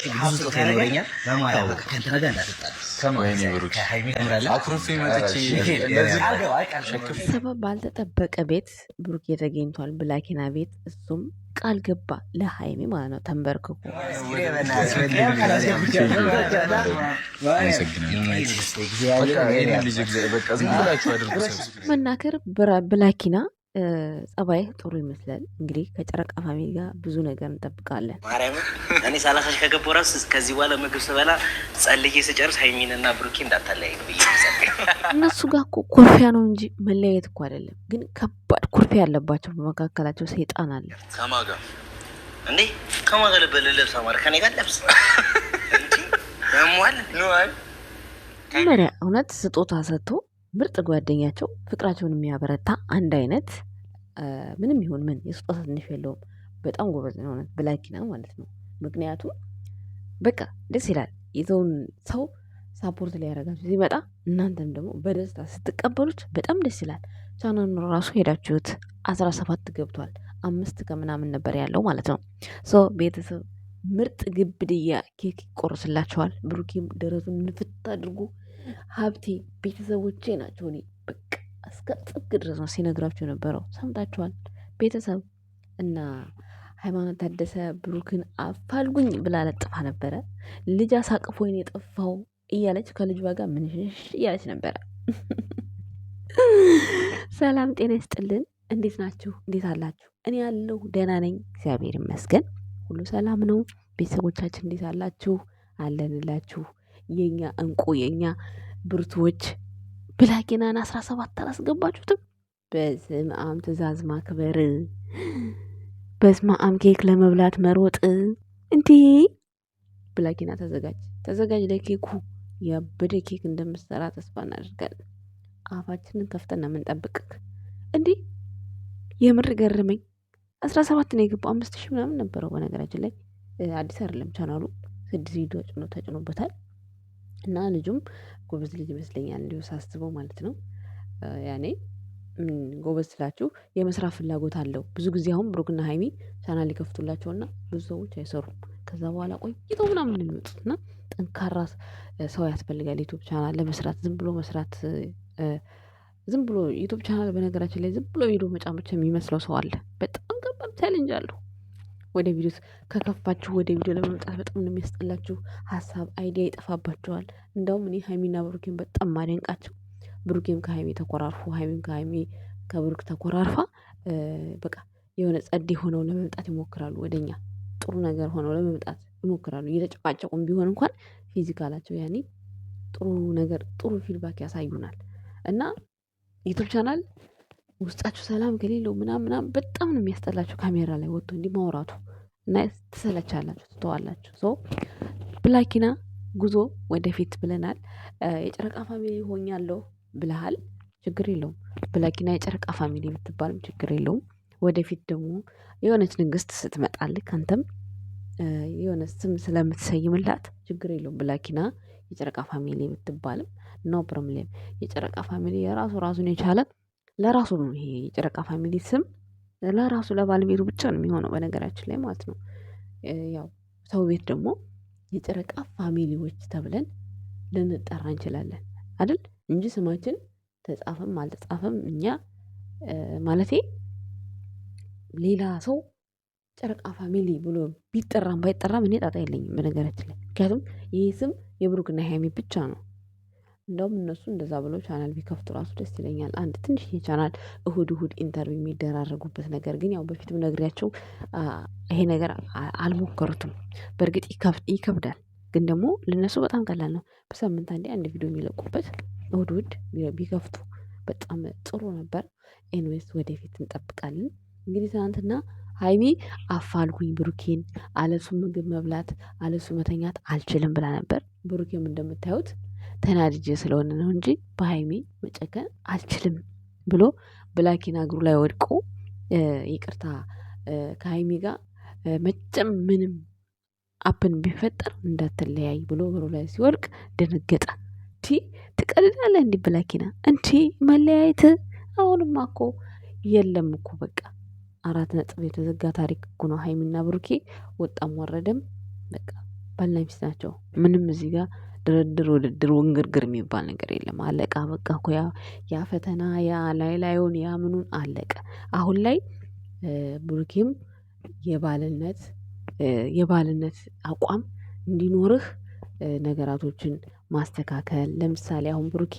ብዙ ስጦታ ይኖረኛል በማለት በቃ ከእንትና ጋር እንዳትጣሉ ሰበብ ባልተጠበቀ ቤት ብሩኬ ተገኝቷል። ብላኪና ቤት እሱም ቃል ገባ ለሀይሚ ማለት ነው። ተንበርክኩ መናገር ብላኪና ጸባይህ ጥሩ ይመስላል። እንግዲህ ከጨረቃ ፋሚሊ ጋር ብዙ ነገር እንጠብቃለን። ማርያምን እኔ 30 ሺህ ከገባሁ እራሱ ከዚህ በኋላ ምግብ ስበላ ጸልዬ ስጨርስ ሀይሚንና ብሩኬ እንዳታለያይ ነው ብዬ እነሱ ጋር እኮ ኩርፊያ ነው እንጂ መለያየት እኮ አይደለም። ግን ከባድ ኩርፊያ ያለባቸው በመካከላቸው ሰይጣን አለ። ከማጋ እንዴ ከማጋ ልበልልብስ አማር ከኔ ጋር ለብስ እንጂ ያሟል ነው መሪያ እውነት ስጦታ ሰጥቶ ምርጥ ጓደኛቸው ፍቅራቸውን የሚያበረታ አንድ አይነት ምንም ይሁን ምን የስጦታ ትንሽ የለውም። በጣም ጎበዝ ነው እውነት ብላኪና ማለት ነው። ምክንያቱም በቃ ደስ ይላል። የሰውን ሰው ሳፖርት ሊያደርጋችሁ ሲመጣ እናንተም ደግሞ በደስታ ስትቀበሉት በጣም ደስ ይላል። ቻናሉን ራሱ ሄዳችሁት 17 ገብቷል። 5 ከምናምን ነበር ያለው ማለት ነው። ሶ ቤተሰብ ምርጥ ግብድያ ኬክ ይቆርስላቸዋል። ብሩኬም ደረቱን ንፍት አድርጉ ሀብቴ ቤተሰቦቼ ናቸው። እኔ በቃ እስከ ጥግ ድረስ ነው ሲነግራቸው የነበረው ሰምታችኋል። ቤተሰብ እና ሃይማኖት ታደሰ ብሩክን አፋልጉኝ ብላ ለጥፋ ነበረ። ልጅ አሳቅፎኝ የጠፋው እያለች ከልጅ ዋጋ ምንሽሽ እያለች ነበረ። ሰላም ጤና ይስጥልን። እንዴት ናችሁ? እንዴት አላችሁ? እኔ ያለሁ ደህና ነኝ፣ እግዚአብሔር ይመስገን፣ ሁሉ ሰላም ነው። ቤተሰቦቻችን እንዴት አላችሁ? አለንላችሁ የኛ እንቁ የኛ ብርቱዎች። ብላኪናን 17 አላስገባችሁትም? በስመ አብ ትእዛዝ ማክበር፣ በስመ አብ ኬክ ለመብላት መሮጥ። እንዲህ ብላኪና ተዘጋጅ ለኬኩ። ያበደ ኬክ እንደምትሰራ ተስፋ እናደርጋለን። አፋችንን ከፍተን ነው የምንጠብቅክ። እንዲህ የምር ገረመኝ። 17 ነው የገባው። 5000 ምናምን ነበረው። በነገራችን ላይ አዲስ አይደለም ቻናሉ፣ 6 ቪዲዮ ተጭኖበታል። እና ልጁም ጎበዝ ልጅ ይመስለኛል እንዲሁ ሳስበው ማለት ነው። ያኔ ጎበዝ ስላችሁ የመስራት ፍላጎት አለው። ብዙ ጊዜ አሁን ብሩክና ሀይሚ ቻናል ሊከፍቱላቸውና ብዙ ሰዎች አይሰሩም። ከዛ በኋላ ቆይተው ምናምን የሚመጡት እና ጠንካራ ሰው ያስፈልጋል ዩቱብ ቻናል ለመስራት። ዝም ብሎ መስራት ዝም ብሎ ዩቱብ ቻናል በነገራችን ላይ ዝም ብሎ ቪዲዮ መጫን ብቻ የሚመስለው ሰው አለ። በጣም ከባድ ቻሌንጅ አለው። ወደ ቪዲዮ ከከፋችሁ ወደ ቪዲዮ ለመምጣት በጣም ነው የሚያስጠላችሁ። ሀሳብ አይዲያ ይጠፋባቸዋል። እንደውም እኔ ሀይሚና ብሩኬን በጣም ማደንቃቸው፣ ብሩኬም ከሀይሚ ተኮራርፎ ሀይሚም ከብሩክ ተኮራርፋ በቃ የሆነ ጸዴ ሆነው ለመምጣት ይሞክራሉ። ወደኛ ጥሩ ነገር ሆነው ለመምጣት ይሞክራሉ። እየተጨቃጨቁም ቢሆን እንኳን ፊዚካላቸው ያኔ ጥሩ ነገር ጥሩ ፊድባክ ያሳዩናል። እና ዩቱብ ቻናል ውስጣችሁ ሰላም ከሌለው ምናምን በጣም ነው የሚያስጠላችሁ። ካሜራ ላይ ወጥቶ እንዲህ ማውራቱ እና ትሰለቻላችሁ፣ ትተዋላችሁ። ሶ ብላኪና ጉዞ ወደፊት ብለናል። የጨረቃ ፋሚሊ ሆኛለሁ ብለሃል፣ ችግር የለውም። ብላኪና የጨረቃ ፋሚሊ ብትባልም ችግር የለውም። ወደፊት ደግሞ የሆነች ንግስት ስትመጣልህ አንተም የሆነ ስም ስለምትሰይምላት ችግር የለውም። ብላኪና የጨረቃ ፋሚሊ ብትባልም ኖ ፕሮብሌም። የጨረቃ ፋሚሊ ራሱን የቻለ ለራሱ ነው። ይሄ የጨረቃ ፋሚሊ ስም ለራሱ ለባለቤቱ ብቻ ነው የሚሆነው በነገራችን ላይ ማለት ነው። ያው ሰው ቤት ደግሞ የጨረቃ ፋሚሊዎች ተብለን ልንጠራ እንችላለን አይደል? እንጂ ስማችን ተጻፈም አልተጻፈም እኛ ማለቴ ሌላ ሰው ጨረቃ ፋሚሊ ብሎ ቢጠራም ባይጠራም እኔ ጣጣ የለኝም በነገራችን ላይ። ምክንያቱም ይህ ስም የብሩክና ሀይሚ ብቻ ነው። እንደውም እነሱ እንደዛ ብለው ቻናል ቢከፍቱ ራሱ ደስ ይለኛል። አንድ ትንሽ ቻናል እሁድ ኢንተርቪው የሚደራረጉበት ነገር ግን ያው በፊትም ነግሬያቸው ይሄ ነገር አልሞከሩትም። በእርግጥ ይከብዳል፣ ግን ደግሞ ለነሱ በጣም ቀላል ነው። በሳምንት አንድ ቪዲዮ የሚለቁበት እሁድ ቢከፍቱ በጣም ጥሩ ነበር። ኤንዌስ ወደፊት እንጠብቃለን። እንግዲህ ትናንትና ሀይሚ አፋልጉኝ ብሩኬን፣ አለሱ ምግብ መብላት አለሱ መተኛት አልችልም ብላ ነበር። ብሩኬም እንደምታዩት ተናድጄ ስለሆነ ነው እንጂ በሀይሚ መጨከን አልችልም ብሎ ብላኪና እግሩ ላይ ወድቆ ይቅርታ ከሀይሚ ጋር መቼም ምንም አፕን ቢፈጠር እንዳትለያይ ብሎ እግሩ ላይ ሲወድቅ ደነገጠ። ትቀልዳለህ እንዲህ ብላኪና እንዲ መለያየት አሁንማ እኮ የለም እኮ በቃ 4 ነጥብ የተዘጋ ታሪክ እኮ ነው። ሀይሚና ብሩኬ ወጣም ወረደም በቃ ባልና ሚስት ናቸው። ምንም እዚህ ጋር ድርድር ውድድር ውንግርግር የሚባል ነገር የለም። አለቃ በቃ እኮ ያ ፈተና ያ ላዩን ያ ምኑን አለቀ። አሁን ላይ ብሩኬም የባልነት አቋም እንዲኖርህ ነገራቶችን ማስተካከል። ለምሳሌ አሁን ብሩኬ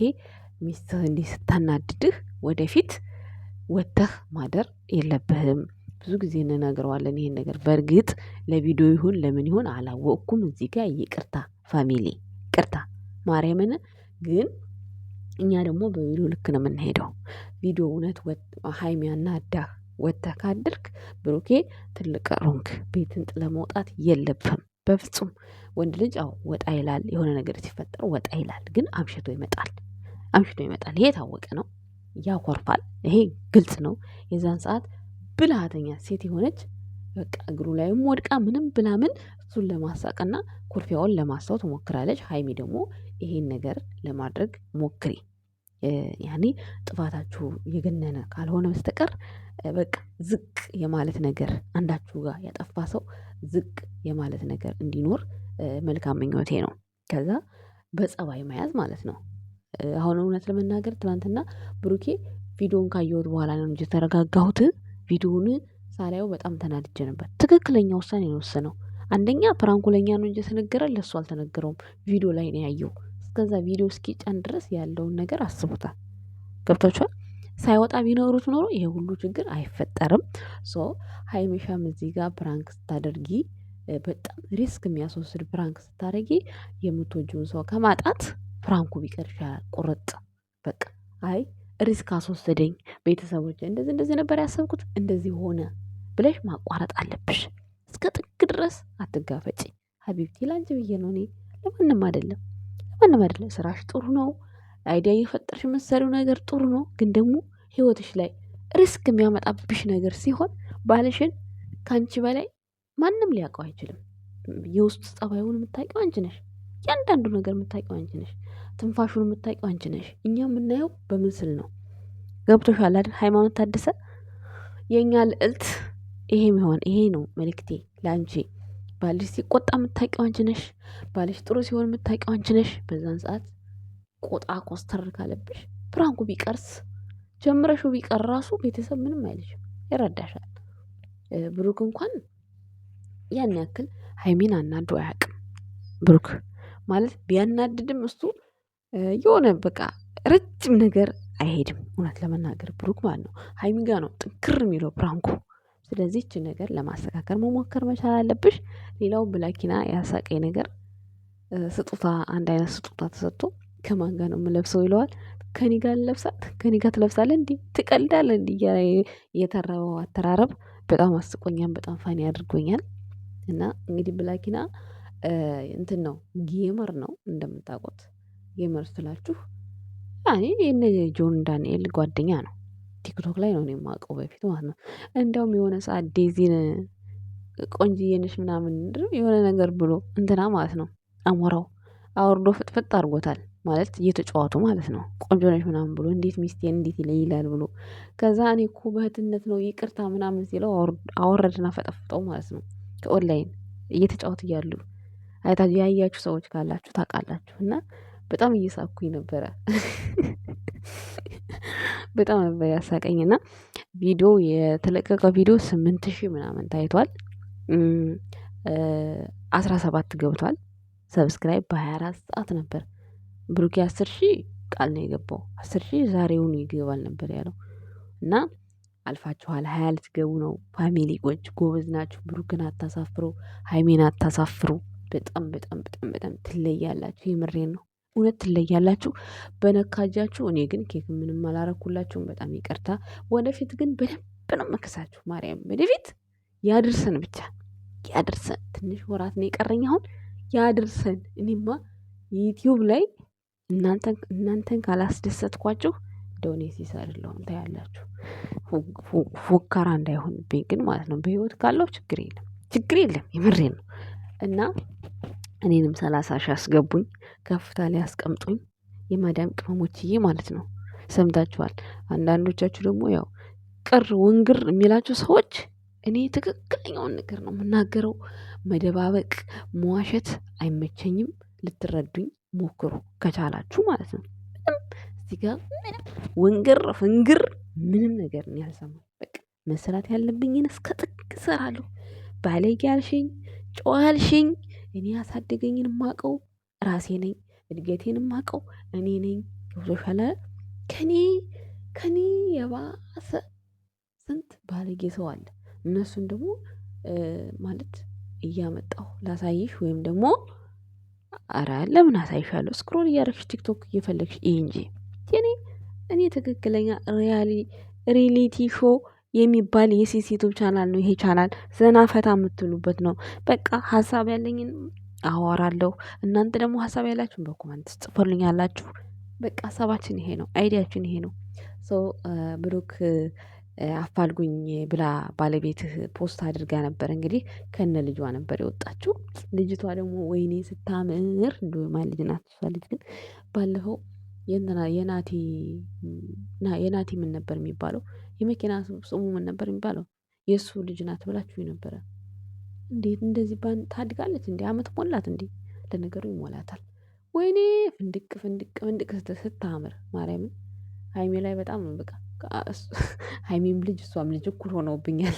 ሚስትህ እንዲህ ስታናድድህ ወደፊት ወጥተህ ማደር የለብህም። ብዙ ጊዜ እንነግረዋለን ይሄን ነገር። በእርግጥ ለቪዲዮ ይሁን ለምን ይሁን አላወቅኩም። እዚህ ጋር ይቅርታ ፋሚሊ ይቅርታ ማርያምን። ግን እኛ ደግሞ በቪዲዮ ልክ ነው የምንሄደው። ቪዲዮ እውነት ሀይሚ ያናዳህ ወጥተህ ካደርክ ብሩኬ ትልቅ ሮንግ። ቤትን ጥለህ መውጣት የለብህም በፍጹም። ወንድ ልጅ አዎ ወጣ ይላል፣ የሆነ ነገር ሲፈጠር ወጣ ይላል። ግን አምሽቶ ይመጣል። ይሄ የታወቀ ነው። ያኮርፋል። ይሄ ግልጽ ነው። የዛን ሰዓት ብልሃተኛ ሴት የሆነች በቃ እግሩ ላይም ወድቃ ምንም ብላምን እሱን ለማሳቅና ኩርፊያውን ለማስታወት ሞክራለች። ሀይሚ ደግሞ ይሄን ነገር ለማድረግ ሞክሪ። ያኔ ጥፋታችሁ የገነነ ካልሆነ በስተቀር በቃ ዝቅ የማለት ነገር አንዳችሁ ጋር ያጠፋ ሰው ዝቅ የማለት ነገር እንዲኖር መልካም ምኞቴ ነው። ከዛ በጸባይ መያዝ ማለት ነው። አሁን እውነት ለመናገር ትናንትና ብሩኬ ቪዲዮን ካየሁት በኋላ ነው እንጂ ተረጋጋሁት። ቪዲዮውን ሳላየው በጣም ተናድጄ ነበር። ትክክለኛ ውሳኔ ነው የወሰነው። አንደኛ ፕራንኩ ለኛ ነው እንጂ የተነገረን ለሱ አልተነገረውም። ቪዲዮ ላይ ነው ያየው። እስከዛ ቪዲዮ እስኪጫን ድረስ ያለውን ነገር አስቡታል። ገብታችኋል? ሳይወጣ ቢነግሩት ኖሮ ይሄ ሁሉ ችግር አይፈጠርም። ሶ ሀይሚሻም እዚህ ጋር ፕራንክ ስታደርጊ በጣም ሪስክ የሚያስወስድ ፕራንክ ስታደርጊ የምትወጂውን ሰው ከማጣት ፕራንኩ ቢቀር ይሻላል። ቁርጥ በቃ አይ ሪስክ አስወሰደኝ፣ ቤተሰቦች እንደዚህ ነበር ያሰብኩት እንደዚህ ሆነ ብለሽ ማቋረጥ አለብሽ። እስከ ጥግ ድረስ አትጋፈጪ ሀቢብቲ። ላንቺ ብዬ ነው እኔ፣ ለማንም አይደለም። ስራሽ ጥሩ ነው፣ አይዲያ እየፈጠርሽ የምትሰሪው ነገር ጥሩ ነው። ግን ደግሞ ህይወትሽ ላይ ሪስክ የሚያመጣብሽ ነገር ሲሆን ባልሽን ከአንቺ በላይ ማንም ሊያውቀው አይችልም። የውስጥ ጸባዩን የምታውቂው አንቺ ነሽ። እያንዳንዱ ነገር የምታውቂው አንቺ ነሽ። ትንፋሹን የምታውቂው አንቺ ነሽ። እኛ የምናየው በምስል ነው። ገብቶሻል አይደል? ሃይማኖት ታደሰ የእኛ ልዕልት ይሄ ነው መልእክቴ ለአንቺ። ባልሽ ሲቆጣ የምታውቂው አንቺ ነሽ። ባልሽ ጥሩ ሲሆን የምታውቂው አንቺ ነሽ። በዛን ሰዓት ቆጣ ኮስተር ካለብሽ ፕራንኩ ቢቀርስ ጀምረሽው ቢቀር ራሱ ቤተሰብ ምንም አይልሽም፣ ይረዳሻል። ብሩክ እንኳን ያን ያክል ሀይሚን አናዶ አያውቅም። ብሩክ ማለት ቢያናድድም እሱ የሆነ በቃ ረጅም ነገር አይሄድም። እውነት ለመናገር ብሩክ ማለት ነው ሀይሚ ጋ ነው ጥንክር የሚለው ፕራንኩ። ስለዚህ ይህች ነገር ለማስተካከል መሞከር መቻል አለብሽ። ሌላው ብላኪና ያሳቀኝ ነገር ስጦታ፣ አንድ አይነት ስጦታ ተሰጥቶ ከማን ጋር ነው የምለብሰው ይለዋል። ከኔ ጋር ትለብሳለህ እንዲህ ትቀልዳለህ እንዲህ እያለ የተረበው አተራረብ በጣም አስቆኛል። በጣም ፋኒ አድርጎኛል። እና እንግዲህ ብላኪና እንትን ነው ጌመር ነው እንደምታውቁት። ጌመር ስላችሁ ያኔ የነ ጆን ዳንኤል ጓደኛ ነው። ቲክቶክ ላይ ነው እኔ የማውቀው በፊት ማለት ነው። እንዲያውም የሆነ ሰዓት ዴዚን ቆንጅዬ ነሽ ምናምን የሆነ ነገር ብሎ እንትና ማለት ነው አሞራው አውርዶ ፍጥፍጥ አድርጎታል ማለት እየተጫዋቱ ማለት ነው። ቆንጆ ነሽ ምናምን ብሎ እንዴት ሚስቴን እንዴት ይለይላል ብሎ ከዛ እኔ እኮ በእህትነት ነው ይቅርታ ምናምን ሲለው አወረድና ፈጠፍጠው ማለት ነው። ከኦንላይን እየተጫወቱ እያሉ አይታችሁ ያያችሁ ሰዎች ካላችሁ ታውቃላችሁ። እና በጣም እየሳኩኝ ነበረ። በጣም ነበር ያሳቀኝ። እና ቪዲዮ የተለቀቀው ቪዲዮ 8,000 ምናምን ታይቷል። 17 ገብቷል። ሰብስክራይብ በ24 ሰዓት ነበር። ብሩኬ 10,000 ቃል ነው የገባው። 10,000 ዛሬውኑ ይገባል ነበር ያለው። እና አልፋችኋል። 20 ልትገቡ ነው። ፋሚሊ ጎበዝ ናችሁ። ብሩክን አታሳፍሩ፣ ሀይሜን አታሳፍሩ። በጣም ትለያላችሁ። የምሬን ነው። እውነት ትለያላችሁ። በነካጃችሁ። እኔ ግን ኬክ ምንም አላረኩላችሁም። በጣም ይቅርታ። ወደፊት ግን በደንብ ነው መከሳችሁ። ማርያም ወደፊት ያድርሰን፣ ብቻ ያድርሰን። ትንሽ ወራት ነው የቀረኝ አሁን። ያድርሰን። እኔማ ዩቲዩብ ላይ እናንተን ካላስደሰትኳችሁ እንደሆነ ሲሰርለውም ታያላችሁ። ፉከራ እንዳይሆንብኝ ግን ማለት ነው። በህይወት ካለው ችግር የለም። የምሬን ነው። እና እኔንም 30 ሺህ አስገቡኝ፣ ከፍታ ላይ አስቀምጡኝ፣ የማዳም ቅመሞችዬ ማለት ነው። ሰምታችኋል። አንዳንዶቻችሁ ደግሞ ያው ቅር ውንግር የሚላችሁ ሰዎች እኔ ትክክለኛውን ነገር ነው የምናገረው። መደባበቅ፣ መዋሸት አይመቸኝም። ልትረዱኝ ሞክሩ ከቻላችሁ ማለት ነው። እዚህ ጋር ምንም ወንገር ፍንግር ምንም ነገር ነው ያልሰማው። በቃ መስራት ያለብኝን እስከ ጥግ እሰራለሁ። ባለጌ ያልሽኝ፣ ጨዋ ያልሽኝ፣ እኔ ያሳደገኝን ማቀው ራሴ ነኝ። እድገቴን ማቀው እኔ ነኝ። ገብቶሻል? ከኔ ከኔ የባሰ ስንት ባለጌ ሰው አለ። እነሱን ደግሞ ማለት እያመጣሁ ላሳይሽ ወይም ደግሞ አረ ለምን አሳይሻለሁ? ስክሮል እያደረግሽ ቲክቶክ እየፈለግሽ ይህ እንጂ እኔ ትክክለኛ ሪሊቲ ሾ የሚባል የሴት ቻናል ነው ይሄ ቻናል። ዘና ፈታ የምትሉበት ነው። በቃ ሀሳብ ያለኝን አወራለሁ። እናንተ ደግሞ ሀሳብ ያላችሁን በኮመንት ጽፎልኛላችሁ። በቃ ሀሳባችን ይሄ ነው፣ አይዲያችን ይሄ ነው። ብሩክ አፋልጉኝ ብላ ባለቤትህ ፖስት አድርጋ ነበር። እንግዲህ ከነ ልጇ ነበር የወጣችው። ልጅቷ ደግሞ ወይኔ ስታምር እንደ ማን ልጅ ናት እሷ ልጅ ግን ባለፈው የናቲ ምን ነበር የሚባለው? የመኪና ስሙ ምን ነበር የሚባለው? የእሱ ልጅ ናት ብላችሁ ነበረ። እንዴት እንደዚህ ታድጋለች እንዴ? አመት ሞላት እንዴ? ለነገሩ ይሞላታል። ወይኔ ፍንድቅ ፍንድቅ ፍንድቅ ስታምር ማርያምን። ሀይሜ ላይ በጣም በቃ ሀይሜም ልጅ እሷም ልጅ እኩል ሆነውብኛል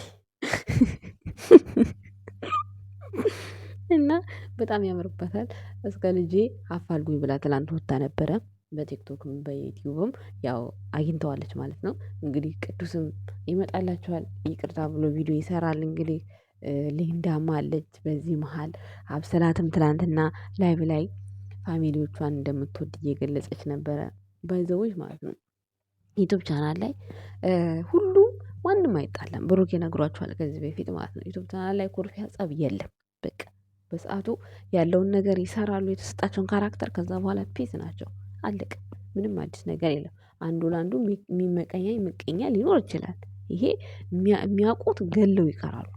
እና በጣም ያምርበታል። እስከ ልጄ አፋልጉኝ ብላ ትላንት ወጣ ነበረ። በቲክቶክም በዩቲዩብም ያው አግኝተዋለች ማለት ነው። እንግዲህ ቅዱስም ይመጣላችኋል ይቅርታ ብሎ ቪዲዮ ይሰራል። እንግዲህ ሊንዳም አለች በዚህ መሀል። አብሰላትም ትላንትና ላይቭ ላይ ፋሚሊዎቿን እንደምትወድ እየገለጸች ነበረ። ባይዘዎች ማለት ነው ዩቱብ ቻናል ላይ ሁሉም ማንም አይጣለም። ብሩክ ይነግሯችኋል ከዚህ በፊት ማለት ነው። ዩቱብ ቻናል ላይ ኩርፊያ፣ ጸብ የለም። በቃ በሰዓቱ ያለውን ነገር ይሰራሉ፣ የተሰጣቸውን ካራክተር። ከዛ በኋላ ፒስ ናቸው። አለቀ። ምንም አዲስ ነገር የለም። አንዱ ለአንዱ ምቀኛ ሊኖር ይችላል። ይሄ የሚያውቁት ገለው ይቀራሉ።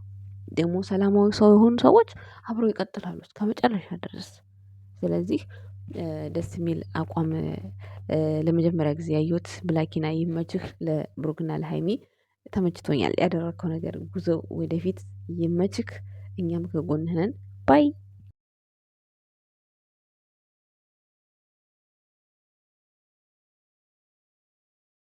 ደግሞ ሰላማዊ ሰው የሆኑ ሰዎች አብረው ይቀጥላሉ እስከ መጨረሻ ድረስ። ስለዚህ ደስ የሚል አቋም ለመጀመሪያ ጊዜ ያየሁት ብላኪና ይመችህ። ለብሩክና ለሃይሚ ተመችቶኛል ያደረግከው ነገር። ጉዞ ወደፊት ይመችህ። እኛም ከጎንህ ነን ባይ